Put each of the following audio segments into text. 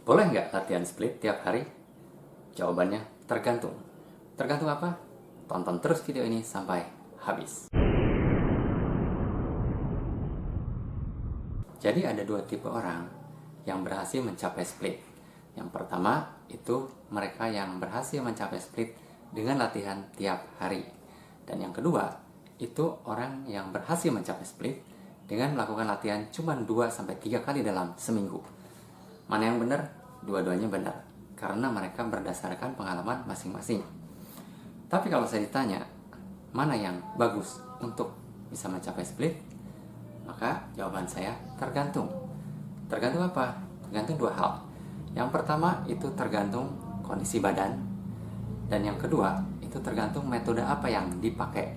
Boleh nggak latihan split tiap hari? Jawabannya tergantung. Tergantung apa? Tonton terus video ini sampai habis. Jadi ada dua tipe orang yang berhasil mencapai split. Yang pertama itu mereka yang berhasil mencapai split dengan latihan tiap hari. Dan yang kedua itu orang yang berhasil mencapai split dengan melakukan latihan cuma 2-3 kali dalam seminggu. Mana yang benar? Dua-duanya benar, karena mereka berdasarkan pengalaman masing-masing. Tapi kalau saya ditanya, mana yang bagus untuk bisa mencapai split? Maka jawaban saya tergantung. Tergantung apa? Tergantung dua hal. Yang pertama itu tergantung kondisi badan. Dan yang kedua itu tergantung metode apa yang dipakai.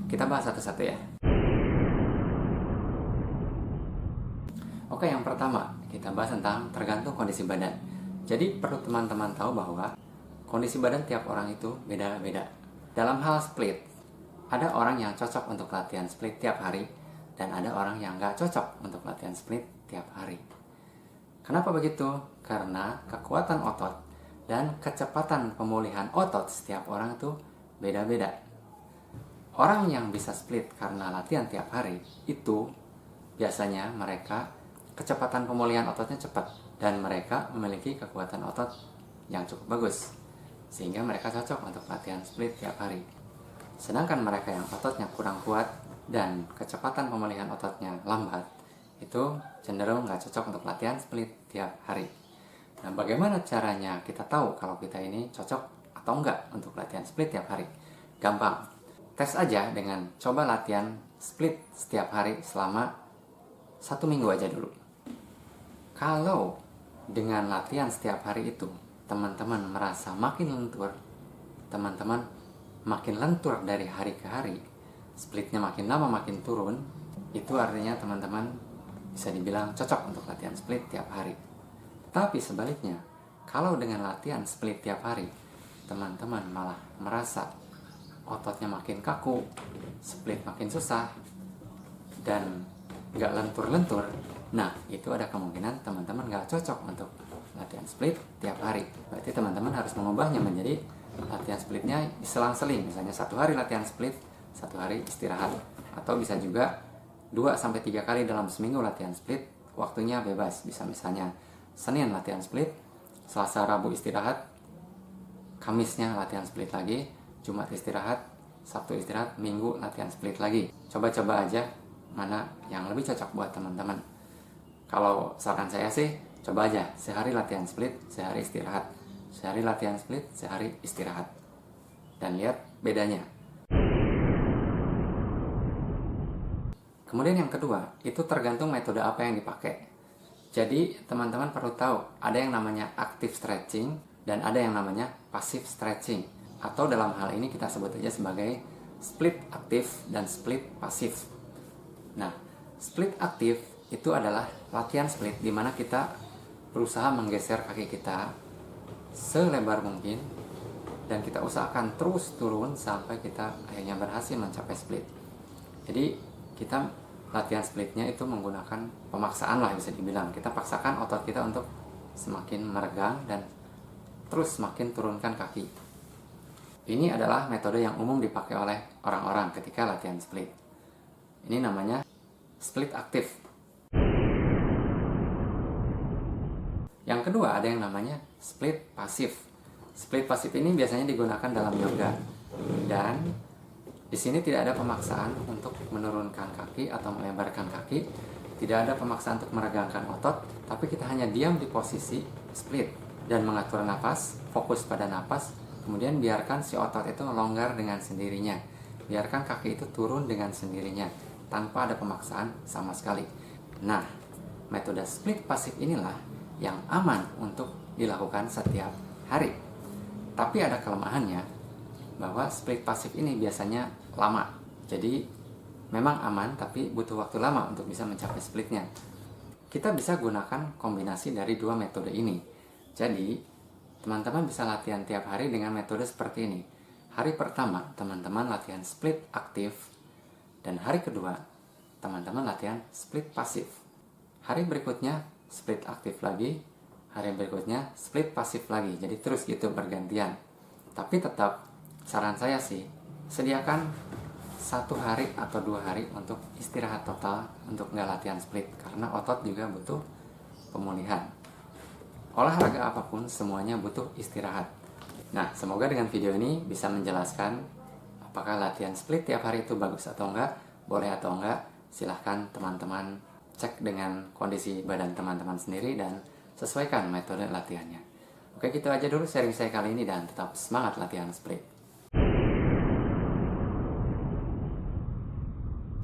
Kita bahas satu-satu ya. Oke, yang pertama kita bahas tentang tergantung kondisi badan. Jadi perlu teman-teman tahu bahwa kondisi badan tiap orang itu beda-beda. Dalam hal split, ada orang yang cocok untuk latihan split tiap hari, dan ada orang yang nggak cocok untuk latihan split tiap hari. Kenapa begitu? Karena kekuatan otot dan kecepatan pemulihan otot setiap orang itu beda-beda. Orang yang bisa split karena latihan tiap hari, itu biasanya mereka kecepatan pemulihan ototnya cepat, dan mereka memiliki kekuatan otot yang cukup bagus, sehingga mereka cocok untuk latihan split tiap hari. Sedangkan mereka yang ototnya kurang kuat dan kecepatan pemulihan ototnya lambat, itu cenderung nggak cocok untuk latihan split tiap hari. Nah, bagaimana caranya kita tahu kalau kita ini cocok atau enggak untuk latihan split tiap hari? Gampang. Tes aja dengan coba latihan split setiap hari selama 1 minggu aja dulu. Kalau dengan latihan setiap hari itu teman-teman merasa makin lentur, teman-teman makin lentur dari hari ke hari, splitnya makin lama makin turun, itu artinya teman-teman bisa dibilang cocok untuk latihan split tiap hari. Tapi sebaliknya, kalau dengan latihan split tiap hari, teman-teman malah merasa ototnya makin kaku, split makin susah, dan nggak lentur-lentur, nah itu ada kemungkinan teman-teman nggak cocok untuk latihan split tiap hari. Berarti teman-teman harus mengubahnya menjadi latihan splitnya selang-seling. Misalnya 1 hari latihan split, 1 hari istirahat. Atau bisa juga 2-3 kali dalam seminggu latihan split, waktunya bebas. Bisa misalnya Senin latihan split, Selasa Rabu istirahat, Kamisnya latihan split lagi, Jumat istirahat, Sabtu istirahat, Minggu latihan split lagi. Coba-coba aja mana yang lebih cocok buat teman-teman. Kalau saran saya sih, coba aja sehari latihan split, sehari istirahat. Sehari latihan split, sehari istirahat. Dan lihat bedanya. Kemudian yang kedua, itu tergantung metode apa yang dipakai. Jadi teman-teman perlu tahu, ada yang namanya active stretching dan ada yang namanya passive stretching. Atau dalam hal ini kita sebut aja sebagai split aktif dan split pasif. Nah, split aktif itu adalah latihan split di mana kita berusaha menggeser kaki kita selebar mungkin, dan kita usahakan terus turun sampai kita akhirnya berhasil mencapai split. Jadi kita latihan splitnya itu menggunakan pemaksaan lah, bisa dibilang. Kita paksakan otot kita untuk semakin meregang dan terus semakin turunkan kaki. Ini adalah metode yang umum dipakai oleh orang-orang ketika latihan split. Ini namanya split aktif. Yang kedua ada yang namanya split pasif. Split pasif ini biasanya digunakan dalam yoga, dan di sini tidak ada pemaksaan untuk menurunkan kaki atau melebarkan kaki, tidak ada pemaksaan untuk meregangkan otot, tapi kita hanya diam di posisi split dan mengatur napas, fokus pada napas, kemudian biarkan si otot itu longgar dengan sendirinya, biarkan kaki itu turun dengan sendirinya tanpa ada pemaksaan sama sekali. Nah, metode split pasif inilah yang aman untuk dilakukan setiap hari. Tapi ada kelemahannya, bahwa split pasif ini biasanya lama. Jadi memang aman, tapi butuh waktu lama untuk bisa mencapai splitnya. Kita bisa gunakan kombinasi dari dua metode ini. Jadi teman-teman bisa latihan tiap hari dengan metode seperti ini. Hari pertama teman-teman latihan split aktif, dan hari kedua teman-teman latihan split pasif. Hari berikutnya split aktif lagi, hari berikutnya split pasif lagi. Jadi terus gitu bergantian. Tapi tetap saran saya sih, sediakan 1 hari atau 2 hari untuk istirahat total, untuk nggak latihan split, karena otot juga butuh pemulihan. Olahraga apapun semuanya butuh istirahat. Nah, semoga dengan video ini bisa menjelaskan apakah latihan split tiap hari itu bagus atau enggak, boleh atau enggak. Silahkan teman-teman cek dengan kondisi badan teman-teman sendiri dan sesuaikan metode latihannya. Oke, gitu aja dulu sharing saya kali ini, dan tetap semangat latihan split.